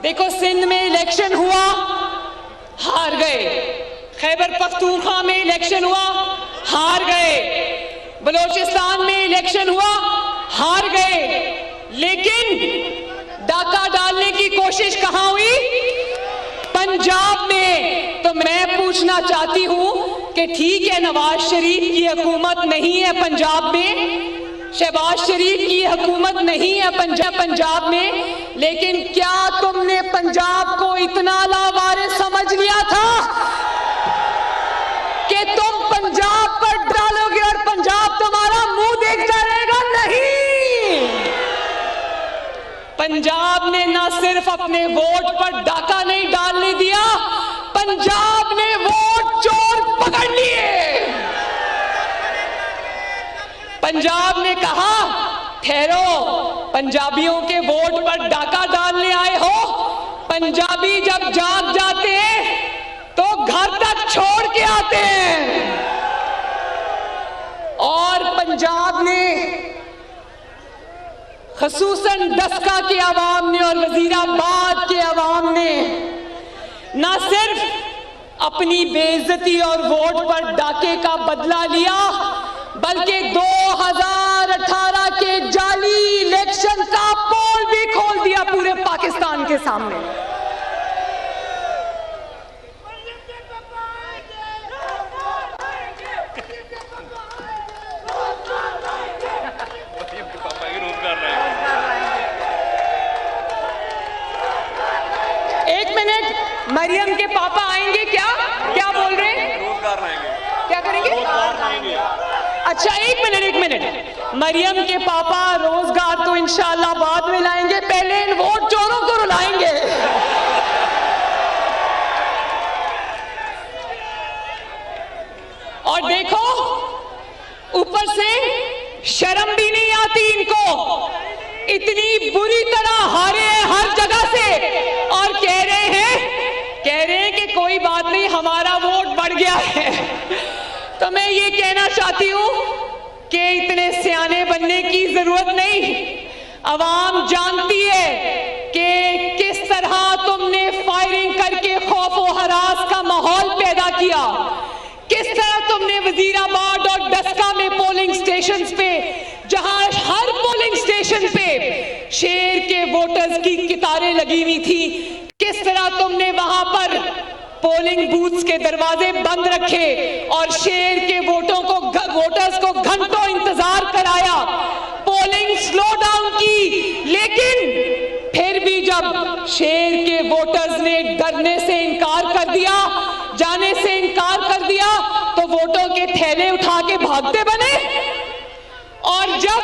देखो, सिंध में इलेक्शन हुआ, हार गए। खैबर पख्तूनख्वा में इलेक्शन हुआ, हार गए। बलोचिस्तान में इलेक्शन हुआ, हार गए। लेकिन डाका डालने की कोशिश कहां हुई? पंजाब में। तो मैं पूछना चाहती हूं कि ठीक है, नवाज शरीफ की हुकूमत नहीं है पंजाब में, शहबाज शरीफ की हुकूमत नहीं है पंजाब में, लेकिन क्या तुमने पंजाब को इतना लावारिस समझ लिया था कि तुम पंजाब पर डालोगे और पंजाब तुम्हारा मुंह देखता रहेगा? नहीं, पंजाब ने ना सिर्फ अपने वोट पर डाका नहीं डालने दिया, पंजाब ने वोट चोर पकड़ लिए। पंजाब ने कहा, ठहरो, पंजाबियों के वोट पर डाका डालने आए हो? पंजाबी जब जाग जाते हैं तो घर तक छोड़ के आते हैं। और पंजाब ने, खसूसन डस्का के अवाम ने और वजीराबाद के अवाम ने ना सिर्फ अपनी बेइज्जती और वोट पर डाके का बदला लिया, बल्कि 2018 के जाली इलेक्शन का पोल भी खोल दिया पूरे पाकिस्तान के सामने। एक मिनट, मरियम के पापा आएंगे क्या? क्या बोल रहे हैं? रोजगार लाएंगे। क्या करेंगे? रोजगार लाएंगे। अच्छा, एक मिनट, मरियम के पापा रोजगार तो इंशाल्लाह बाद में लाएंगे, पहले इन वोट चोरों को रुलाएंगे। और देखो, ऊपर से शर्म भी नहीं आती इनको, इतनी बुरी तरह हारे हैं हर जगह से, और कह रहे हैं कि कोई बात नहीं, हमारा वोट बढ़ गया है। तो मैं ये कहना चाहती हूं कि इतने सियाने बनने की जरूरत नहीं। अवाम जानती है कि किस तरह तुमने फायरिंग करके खौफ और हरास का माहौल पैदा किया, किस तरह तुमने वजीराबाद और डस्का में पोलिंग स्टेशन पे, जहां हर पोलिंग स्टेशन पे शेर के वोटर्स की कतारें लगी हुई थी, किस तरह तुमने वहां पर पोलिंग बूथ्स के दरवाजे बंद रखे और शेर के वोटर्स को घंटों इंतजार कराया, पोलिंग स्लो डाउन की। लेकिन फिर भी जब शेर के वोटर्स ने डरने से इनकार कर दिया, जाने से इनकार कर दिया, तो वोटों के थैले उठा के भागते बने। और जब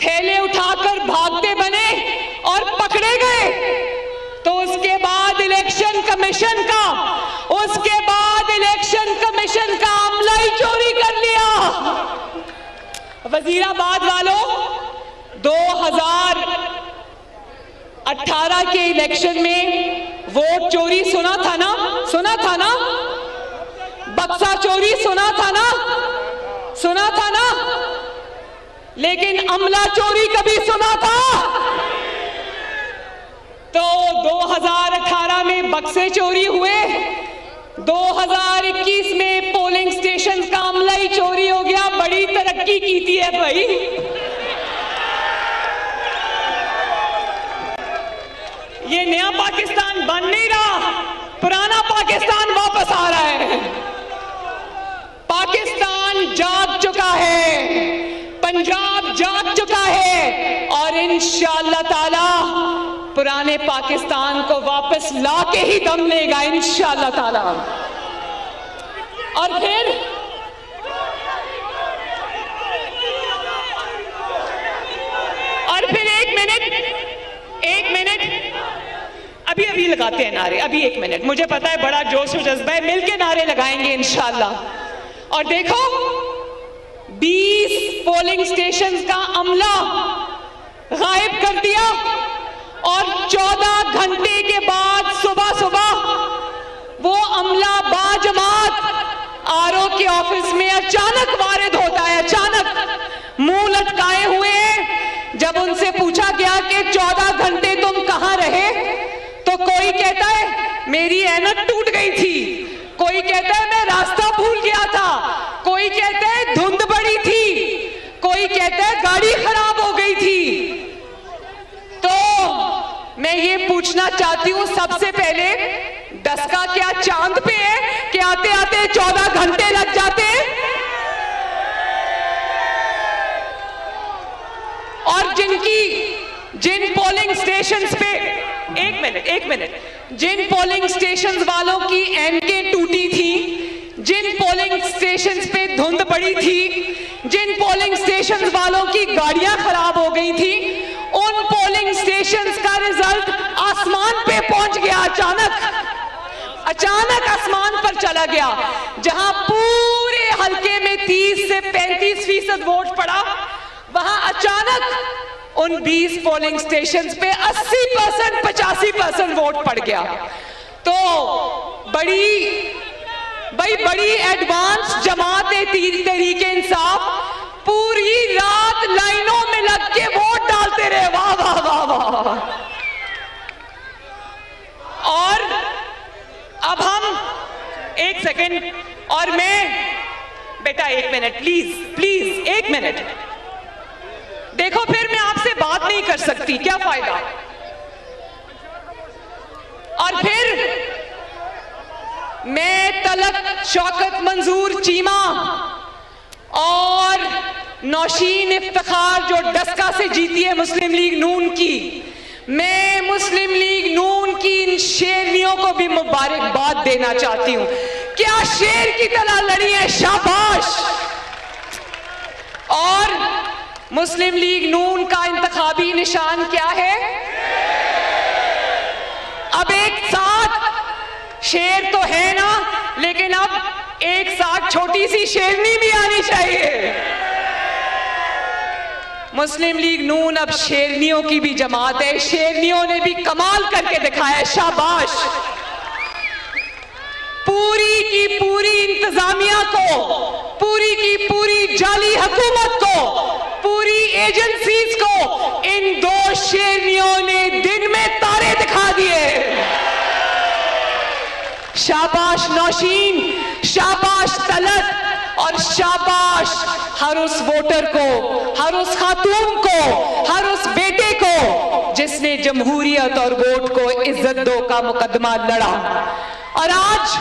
थैले उठाकर भागते बने और पकड़े गए, तो उसके बाद इलेक्शन कमीशन का अमला ही चोरी कर लिया। वजीराबाद वालों, 2018 के इलेक्शन में वोट चोरी सुना था ना? बक्सा चोरी सुना था ना? लेकिन अमला चोरी कभी सुना था? तो 2018 में बक्से चोरी हुए, 2021 में पोलिंग स्टेशन का अमला ही चोरी हो गया। बड़ी तरक्की की थी है भाई। ये नया पाकिस्तान बन नहीं रहा, पुराना पाकिस्तान वापस आ रहा है। पाकिस्तान जाग चुका है, पंजाब जाग चुका है, और इंशाअल्लाह ताला पुराने पाकिस्तान को वापस लाके ही दम लेगा इंशाअल्लाह ताला। और फिर एक मिनट, अभी लगाते हैं नारे, अभी 1 मिनट। मुझे पता है बड़ा जोश और जज्बा है, मिलके नारे लगाएंगे इंशाअल्लाह। और देखो, 20 पोलिंग स्टेशन का अमला गायब कर दिया, और 14 घंटे के बाद सुबह वो अमला बाजमात आरओ के ऑफिस में अचानक वारिद होता है, अचानक मुंह लटकाए हुए। जब उनसे पूछा गया कि 14 घंटे तुम कहां रहे, सड़क टूट गई थी, कोई कहता है मैं रास्ता भूल गया था, कोई कहता है धुंध बड़ी थी, कोई कहता है गाड़ी खराब हो गई थी। तो मैं ये पूछना चाहती हूं सबसे पहले, डस्का क्या चांद पे है कि आते आते 14 घंटे लग जाते हैं? और जिन पोलिंग स्टेशंस पे, एक मिनट, जिन पोलिंग स्टेशंस वालों की एनके टूटी थी, जिन पोलिंग स्टेशंस पे धुंध पड़ी थी, जिन पोलिंग स्टेशंस वालों की गाड़ियां खराब हो गई थी, उन पोलिंग स्टेशंस का रिजल्ट आसमान पे पहुंच गया। अचानक आसमान पर चला गया। जहां पूरे हल्के में 30 से 35% वोट पड़ा, वहां अचानक उन 20 पोलिंग स्टेशंस पे 80%, 85% वोट पड़ गया। तो बड़ी एडवांस जमात तहरीक इंसाफ पूरी रात लाइनों में लग के वोट डालते रहे। वाह वाह वाह वाह। और अब हम एक सेकंड, और मैं बेटा 1 मिनट प्लीज 1 मिनट। देखो फिर मैं आपसे बात नहीं कर सकती, क्या फायदा। और फिर मैं तलत शौकत मंजूर चीमा और नौशीन इफ्तिखार जो डस्का से जीती है मुस्लिम लीग नून की, मैं मुस्लिम लीग नून की इन शेरनियों को भी मुबारकबाद देना चाहती हूं। क्या शेर की तरह लड़ी है, शाबाश। और मुस्लिम लीग नून का इंतखाबी निशान क्या है? अब एक साथ शेर तो है ना, लेकिन अब एक साथ छोटी सी शेरनी भी आनी चाहिए। मुस्लिम लीग नून अब शेरनियों की भी जमात है। शेरनियों ने भी कमाल करके दिखाया, शाबाश। पूरी की पूरी इंतजामिया को, पूरी की पूरी जाली हुकूमत को, पूरी एजेंसीज को इन 2 शेरनियों ने दिन में तारे दिखा दिए। शाबाश नौशीन, शाबाश तलत, और शाबाश हर उस वोटर को, हर उस खातून को, हर उस बेटे को जिसने जमहूरियत और वोट को इज्जत दो का मुकदमा लड़ा। और आज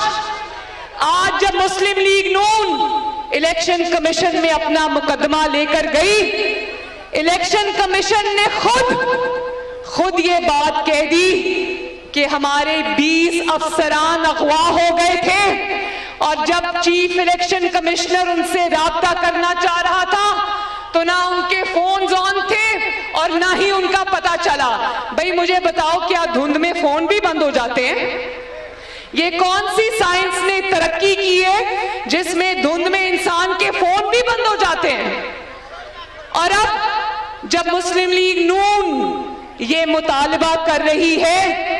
जब मुस्लिम लीग नून इलेक्शन कमीशन में अपना मुकदमा लेकर गई, इलेक्शन कमीशन ने खुद ये बात कह दी कि हमारे 20 अफसरान अगवा हो गए थे, और जब चीफ इलेक्शन कमिश्नर उनसे राब्ता करना चाह रहा था तो ना उनके फोन ऑन थे और ना ही उनका पता चला। भाई मुझे बताओ, क्या धुंध में फोन भी बंद हो जाते हैं? ये कौन सी साइंस ने तरक्की की है जिसमें धुंध में इंसान के फोन भी बंद हो जाते हैं? और अब जब मुस्लिम लीग नून ये मुतालबा कर रही है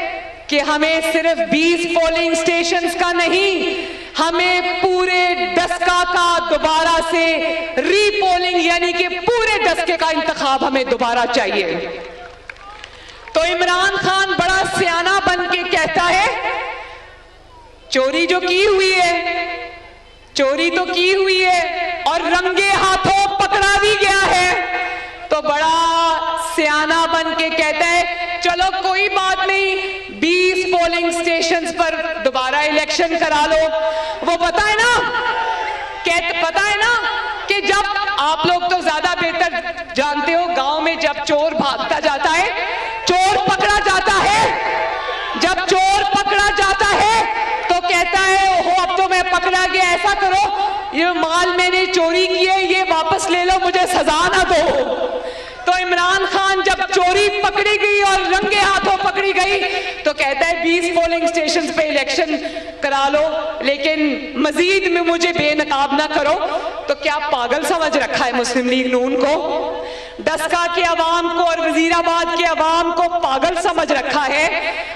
कि हमें सिर्फ 20 पोलिंग स्टेशंस का नहीं, हमें पूरे डस्का का दोबारा से रीपोलिंग यानी कि पूरे डस्के का इंतखाब हमें दोबारा चाहिए, तो इमरान खान बड़ा सियाना बन के कहता है चोरी जो की हुई है, चोरी तो की हुई है और रंगे हाथों पकड़ा भी गया है, तो बड़ा सियाना बन के कहता है चलो कोई बात नहीं, 20 पोलिंग स्टेशंस पर दोबारा इलेक्शन करा लो। वो पता है ना कि जब आप लोग तो ज्यादा बेहतर जानते हो, गांव में जब चोर भागता जाता है, चोर पकड़ा जाता है, जब चोर पकड़ा जाता है तो कहता है ओहो अब तो मैं पकड़ा गया, ऐसा करो ये माल मैंने चोरी की है ये वापस ले लो, मुझे सजा ना दो। तो इमरान खान जब चोरी पकड़ी गई और रंगे हाथों पकड़ी गई तो कहता है 20 पोलिंग स्टेशंस पे इलेक्शन करा लो, लेकिन मजीद में मुझे बेनकाब ना करो। तो क्या पागल समझ रखा है मुस्लिम लीग नून को? डस्का के अवाम को और वजीराबाद के अवाम को पागल समझ रखा है।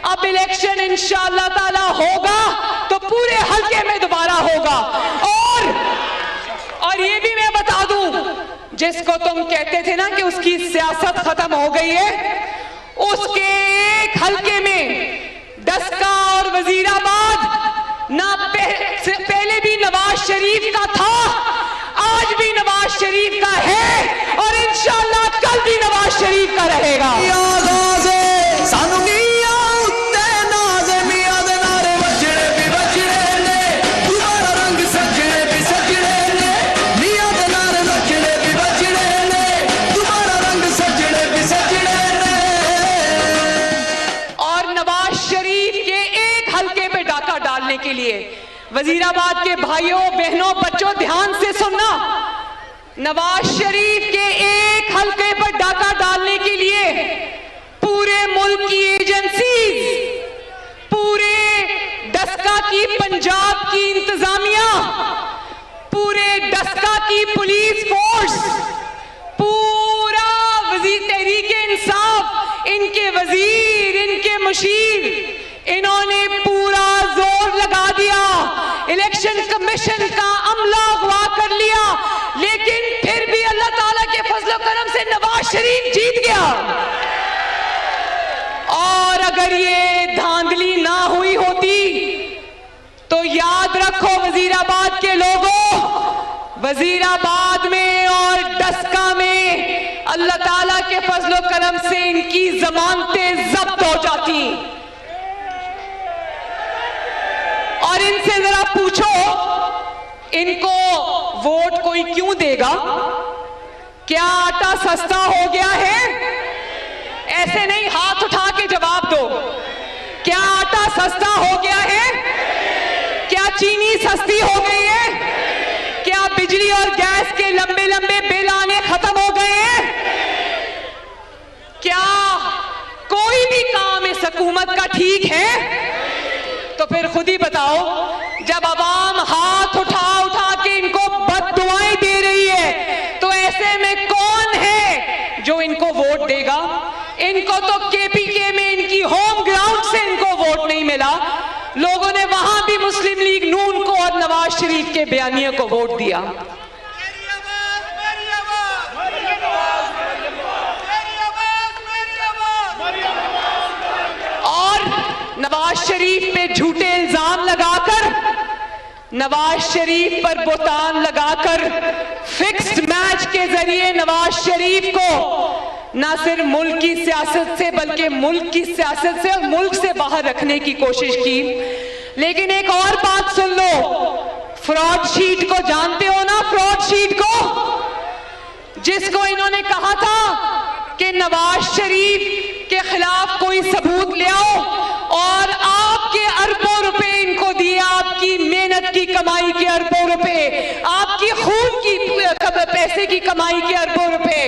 अब इलेक्शन इंशाअल्लाह ताला होगा तो पूरे हल्के में दोबारा होगा। और ये भी मैं बता दूं, जिसको तुम कहते थे ना कि उसकी सियासत खत्म हो गई है, उसके एक हल्के में डस्का और वजीराबाद शरीफ का था, आज भी नवाज शरीफ का है और इंशाअल्लाह कल भी नवाज शरीफ का रहेगा। के लिए वजीराबाद के भाइयों बहनों बच्चों ध्यान से सुनना, नवाज शरीफ के एक हल्के पर डाका डालने के लिए पूरे मुल्क की एजेंसीज, पूरे डस्का की पंजाब की इंतजामिया, पूरे डस्का की पुलिस फोर्स, पूरा वजीर तहरीके इंसाफ, इनके वजीर, इनके मुशीर, इन्होंने पूरा जोर लगा दिया, इलेक्शन कमीशन का अमला अगवा कर लिया, लेकिन फिर भी अल्लाह ताला के फजलो करम से नवाज शरीफ जीत गया। और अगर ये धांधली ना हुई होती तो याद रखो वजीराबाद के लोगों, वजीराबाद में और डस्का में अल्लाह ताला के फजलो करम से इनकी जमानतें जब्त हो जाती। और इनसे जरा पूछो, इनको वोट कोई क्यों देगा? क्या आटा सस्ता हो गया है? ऐसे नहीं, हाथ उठा के जवाब दो। क्या आटा सस्ता हो गया है? क्या चीनी सस्ती हो गई है? क्या बिजली और गैस के लंबे लंबे बिल आने खत्म हो गए हैं? क्या कोई भी काम इस हुकूमत का ठीक है? तो फिर खुद ही बताओ, जब अवाम हाथ उठा उठा के इनको बद्दुआएं दे रही है, तो ऐसे में कौन है जो इनको वोट देगा? इनको तो केपीके में इनकी होम ग्राउंड से इनको वोट नहीं मिला, लोगों ने वहां भी मुस्लिम लीग नून को और नवाज शरीफ के बयानियों को वोट दिया। नवाज शरीफ पे झूठे इल्जाम लगाकर, नवाज शरीफ पर बोतान लगाकर, फिक्स्ड मैच के जरिए नवाज शरीफ को ना सिर्फ मुल्क की सियासत से बल्कि मुल्क की सियासत से और मुल्क से बाहर रखने की कोशिश की। लेकिन एक और बात सुन लो, फ्रॉड शीट को जानते हो ना? फ्रॉड शीट को, जिसको इन्होंने कहा था कि नवाज शरीफ के खिलाफ कोई सबूत ले आओ, और आपके अरबों रुपए इनको दिए, आपकी मेहनत की कमाई के अरबों रुपए, आपकी खून की पैसे की कमाई के अरबों रुपए,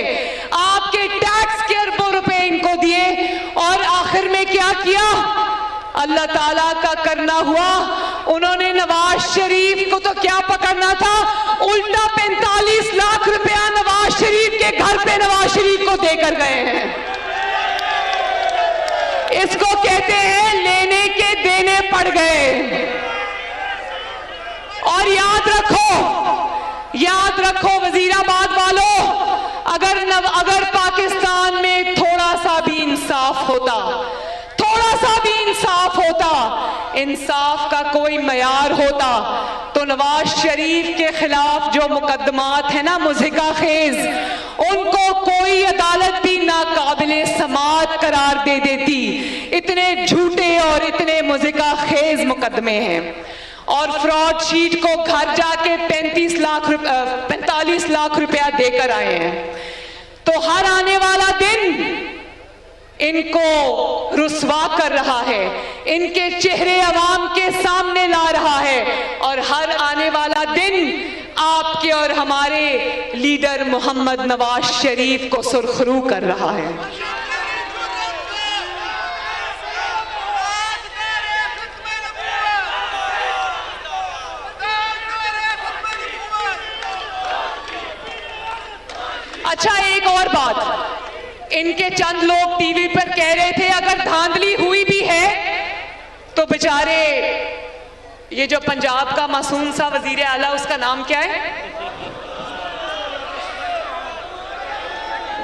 आपके टैक्स के अरबों रुपए इनको दिए, और आखिर में क्या किया? अल्लाह ताला का करना हुआ, उन्होंने नवाज शरीफ को तो क्या पकड़ना था, उल्टा 45 लाख रुपया नवाज शरीफ के घर पे नवाज शरीफ को देकर गए हैं। इसको कहते हैं लेने के देने पड़ गए। और याद रखो वजीराबाद वालों, अगर पाकिस्तान में थोड़ा सा भी इंसाफ होता, थोड़ा सा भी इंसाफ होता, इंसाफ का कोई मयार होता, तो नवाज शरीफ के खिलाफ जो मुकदमात है ना मुज़हिका खेज, उनको कोई अदालत भी नाकाबिले समाअत करार दे देती। इतने झूठे और इतने मुज़हिका खेज मुकदमे हैं। और फ्रॉड शीट को घर जाके 45 लाख रुपया देकर आए हैं। तो हर आने वाला दिन इनको रुस्वा कर रहा है, इनके चेहरे अवाम के सामने ला रहा है, और हर आने वाला दिन आपके और हमारे लीडर मोहम्मद नवाज शरीफ को सुरखरू कर रहा है। अच्छा, एक और बात, इनके चंद लोग टीवी पर कह रहे थे अगर धांधली हुई भी है तो बेचारे ये जो पंजाब का मासूम सा वजीर आला, उसका नाम क्या है,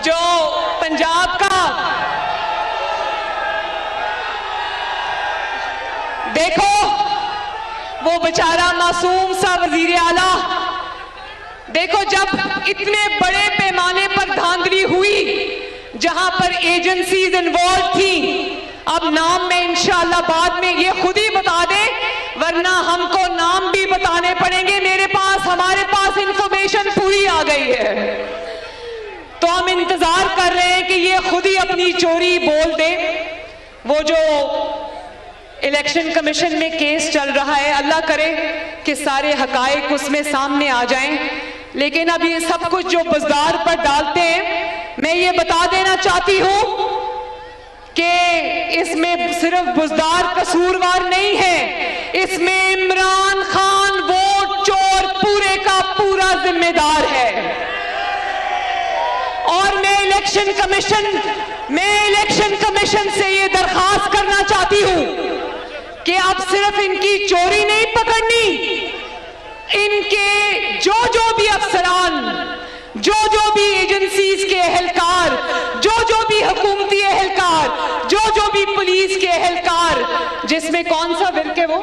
जो पंजाब का, देखो वो बेचारा मासूम सा वजीर आला। देखो, जब इतने बड़े पैमाने पर धांधली हुई, जहां पर एजेंसीज इन्वॉल्व थी, अब नाम में इंशाअल्लाह बाद में ये खुद ही बता दे, वरना हमको नाम भी बताने पड़ेंगे। हमारे पास इंफॉर्मेशन पूरी आ गई है, तो हम इंतजार कर रहे हैं कि ये खुद ही अपनी चोरी बोल दे। वो जो इलेक्शन कमीशन में केस चल रहा है, अल्लाह करे कि सारे हकायक उसमें सामने आ जाएं, लेकिन अब ये सब कुछ जो बुज़दार पर डालते हैं, मैं ये बता देना चाहती हूं कि इसमें सिर्फ बुज़दार कसूरवार नहीं है, इसमें इमरान खान वोट चोर पूरे का पूरा जिम्मेदार है। और मैं इलेक्शन कमीशन से ये दरखास्त करना चाहती हूं कि अब सिर्फ इनकी चोरी नहीं पकड़नी, इनके जो भी अफसरान, जो भी एजेंसीज के एहलकार, जो भी हुकूमती एहलकार, जो भी पुलिस के एहलकार, जिसमें कौन सा विर्क है, वो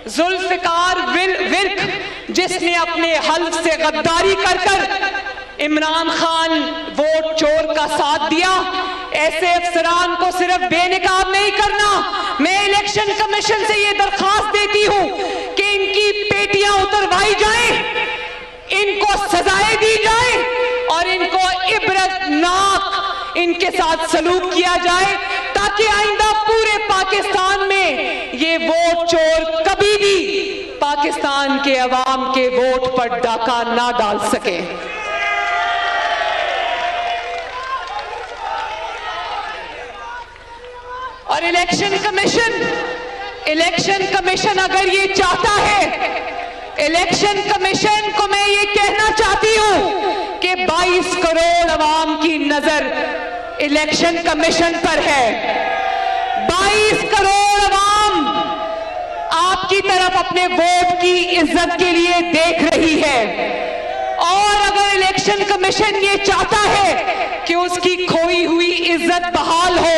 जुल्फिकार विर्क, जिसने अपने हल्फ से गद्दारी कर इमरान खान वोट चोर का साथ दिया, ऐसे अफसरान को सिर्फ बेनकाब नहीं करना। मैं इलेक्शन कमीशन से ये दरखास्त देती हूं कि इनकी पेटियां उतरवाई जाएं, इनको सजाएं दी जाए और इनको इबरतनाक इनके साथ सलूक किया जाए, ताकि आइंदा पूरे पाकिस्तान में ये वोट चोर कभी भी पाकिस्तान के अवाम के वोट पर डाका ना डाल सके। और इलेक्शन कमीशन अगर ये चाहता है, इलेक्शन कमीशन को मैं ये कहना चाहती हूं कि 22 करोड़ अवाम की नजर इलेक्शन कमीशन पर है। 22 करोड़ अवाम आपकी तरफ अपने वोट की इज्जत के लिए देख रही है, और अगर इलेक्शन कमीशन ये चाहता है कि उसकी खोई हुई इज्जत बहाल हो,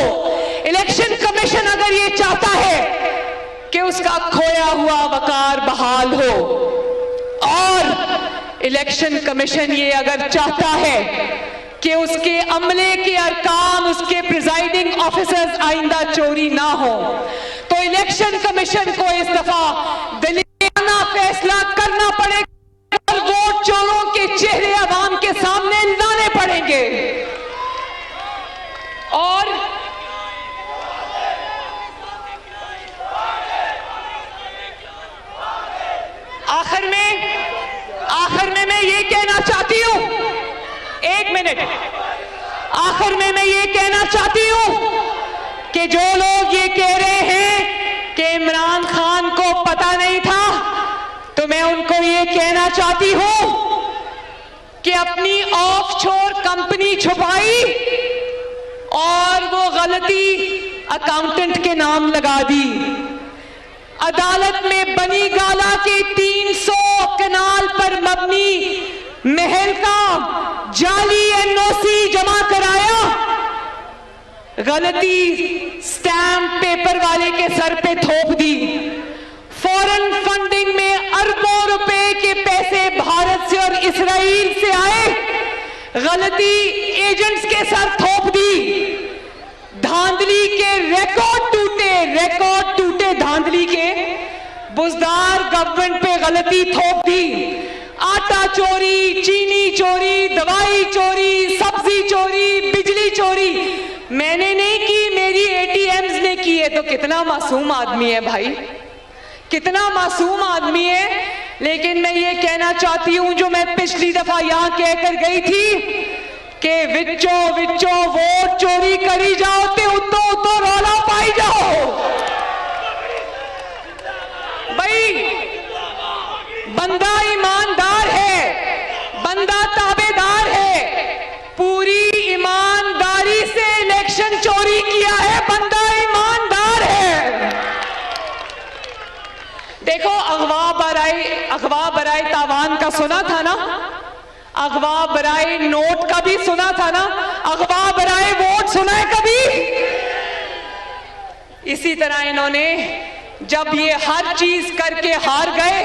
इलेक्शन कमीशन अगर ये चाहता है कि उसका खोया हुआ वकार बहाल हो, और इलेक्शन कमीशन ये अगर चाहता है कि उसके अमले के अरकान, उसके प्रिजाइडिंग ऑफिसर्स आइंदा चोरी ना हो, तो इलेक्शन कमीशन को इस दफा दिलियाना फैसला करना पड़ेगा और वोट चोरों के चेहरे अवाम के सामने लाने पड़ेंगे। और आखिर में मैं ये कहना चाहती हूं, एक मिनट, आखिर में मैं ये कहना चाहती हूं कि जो लोग ये कह रहे हैं कि इमरान खान को पता नहीं था, तो मैं उनको ये कहना चाहती हूं कि अपनी ऑफशोर कंपनी छुपाई और वो गलती अकाउंटेंट के नाम लगा दी। अदालत में बनी गाला के 300 कनाल पर मबनी महल का जाली एनओसी जमा कराया, गलती स्टैंप पेपर वाले के सर पे थोप दी। फॉरेन फंडिंग में अरबों रुपए के पैसे भारत से और इस्राइल से आए, गलती एजेंट्स के सर थोप दी। धांधली के रिकॉर्ड टूटे धांधली के, बुज़दार गवर्नमेंट पे गलती थोप दी। आटा चोरी, चीनी चोरी, दवाई चोरी, सब्जी चोरी, बिजली चोरी मैंने नहीं की, मेरी एटीएम्स ने की है। तो कितना मासूम आदमी है भाई, कितना मासूम आदमी है। लेकिन मैं ये कहना चाहती हूं, जो मैं पिछली दफा यहां कहकर गई थी कि विचो वोट चोरी करी जाओ ते उतो रौला पाई जाओ। भाई बंदा ईमानदार है, बंदा ताबेदार है, पूरी ईमानदारी से इलेक्शन चोरी किया है, बंदा ईमानदार है। देखो, अगवा बराए तावान का सुना था ना, अगवा बराए नोट का भी सुना था ना, अगवा बराए वोट सुना है कभी? इसी तरह इन्होंने जब ये हर चीज करके हार गए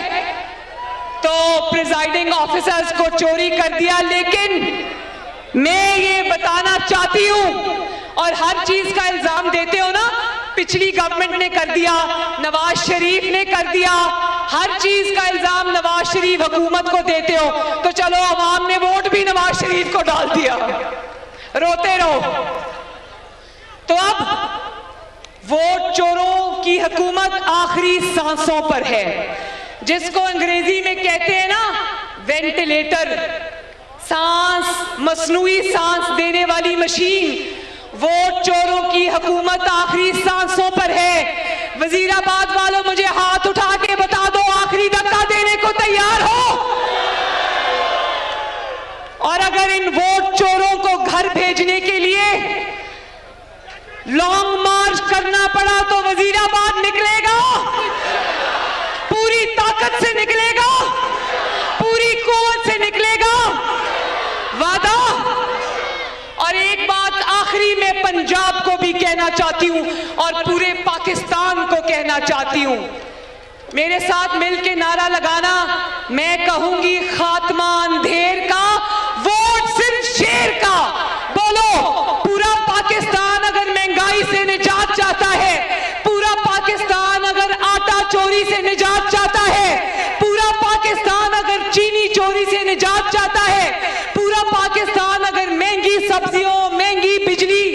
तो प्रिजाइडिंग ऑफिसर्स को चोरी कर दिया। लेकिन मैं ये बताना चाहती हूं, और हर चीज का इल्जाम देते हो ना, पिछली गवर्नमेंट ने कर दिया, नवाज शरीफ ने कर दिया, हर चीज का इल्जाम नवाज शरीफ हुकूमत को देते हो, तो चलो अवाम ने वोट भी नवाज शरीफ को डाल दिया, रोते रहो। तो अब वोट चोरों की हुकूमत आखिरी सांसों पर है, जिसको अंग्रेजी में कहते हैं ना वेंटिलेटर, सांस, मसनूई सांस देने वाली मशीन। वोट चोरों की हुकूमत आखिरी सांसों पर है। वजीराबाद वालों मुझे हाथ उठा के बता दो, आखिरी धक्का देने को तैयार हो? और अगर इन वोट चोरों को घर भेजने के लिए लॉन्ग मार्च करना पड़ा तो वजीराबाद निकलेगा, पूरी ताकत से निकलेगा, पूरी कुव्वत से निकलेगा, वादा। और एक बात आखिरी में पंजाब को भी कहना चाहती हूं और पूरे पाकिस्तान को कहना चाहती हूं, मेरे साथ मिलकर नारा लगाना, मैं कहूंगी खात्मा अंधेर का, वोट सिर्फ शेर का। बोलो, पूरा पाकिस्तान अगर महंगाई से निजात चाहता है, पूरा पाकिस्तान अगर आटा चोरी से निजात चाहता है, पूरा पाकिस्तान अगर चीनी चोरी से निजात चाहता है, पूरा पाकिस्तान अगर महंगी सब्जियों, महंगी बिजली,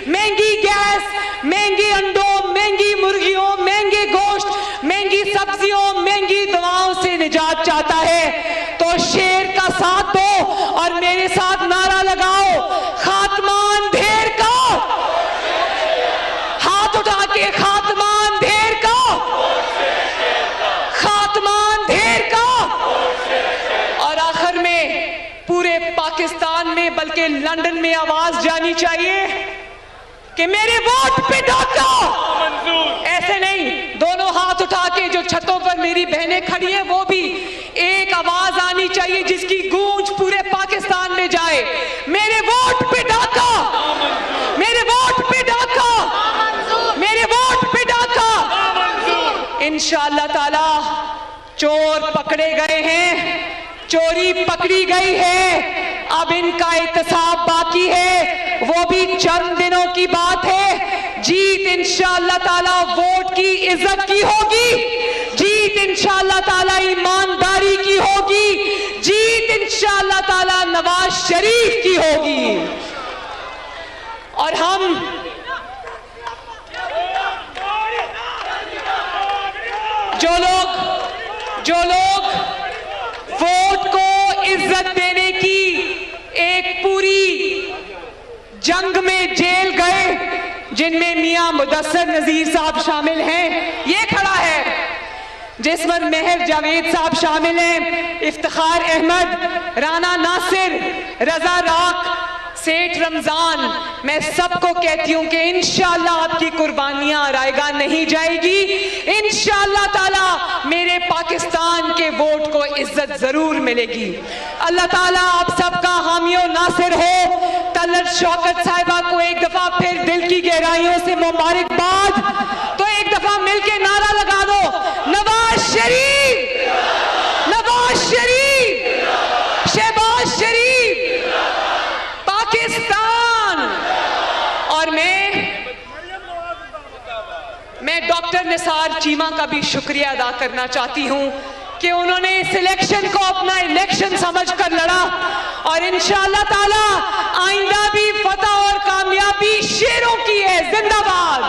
महंगी गैस, महंगी अंडों, महंगी मुर्गियों, महंगे गोश्त, महंगी सब्जियों, महंगी दवाओं से निजात चाहता है, तो शेर का साथ दो और मेरे साथ नारा लगाओ, खात्मा अंधेर का। हाथ उठा के, खात्मा अंधेर का, खात्मा अंधेर का। और आखिर में पूरे पाकिस्तान में, बल्कि लंदन में आवाज जानी चाहिए कि मेरे वोट पे डाका। ऐसे नहीं, दोनों हाथ उठा के, जो छतों पर मेरी बहनें खड़ी हैं वो भी, एक आवाज आनी चाहिए जिसकी गूंज पूरे पाकिस्तान में जाए, मेरे वोट पे डाका, मेरे वोट पे डाका, मेरे वोट पे डाका। इंशाअल्लाह ताला चोर पकड़े गए हैं, चोरी पकड़ी गई है, अब इनका एहतसाब बाकी है, वो भी चंद दिनों की बात है। जीत इंशाअल्लाह ताला वोट की इज्जत की होगी, जीत इंशाअल्लाह ताला ईमानदारी की होगी, जीत इंशाअल्लाह ताला नवाज शरीफ की होगी। और हम जो लोग वोट को इज्जत देने की एक पूरी जंग में जेल गए, जिनमें मियां मुदस्सर नजीर साहब शामिल हैं, ये खड़ा है, जिसमें मेहर जावेद साहब शामिल हैं, इफ्तिखार अहमद, राना नासिर, रजा राक, सेठ रमजान, मैं सबको कहती हूं कि इंशाअल्लाह आपकी कुर्बानियां रायगा नहीं जाएगी, इंशाअल्लाह ताला मेरे पाकिस्तान के वोट को इज्जत जरूर मिलेगी। अल्लाह ताला आप सबका हामियों नासिर हो। तलत शौकत साहिबा को एक दफा फिर दिल की गहराइयों से मुबारकबाद। तो एक दफा मिलके नारा लगा दो, नवाज शरीफ, नवाज शरीफ, शहबाज शरीफ, पाकिस्तान। और मैं डॉक्टर निसार चीमा का भी शुक्रिया अदा करना चाहती हूं कि उन्होंने इस इलेक्शन को अपना इलेक्शन समझकर लड़ा, और इंशाअल्लाह ताला आइंदा भी फतह और कामयाबी शेरों की है। जिंदाबाद।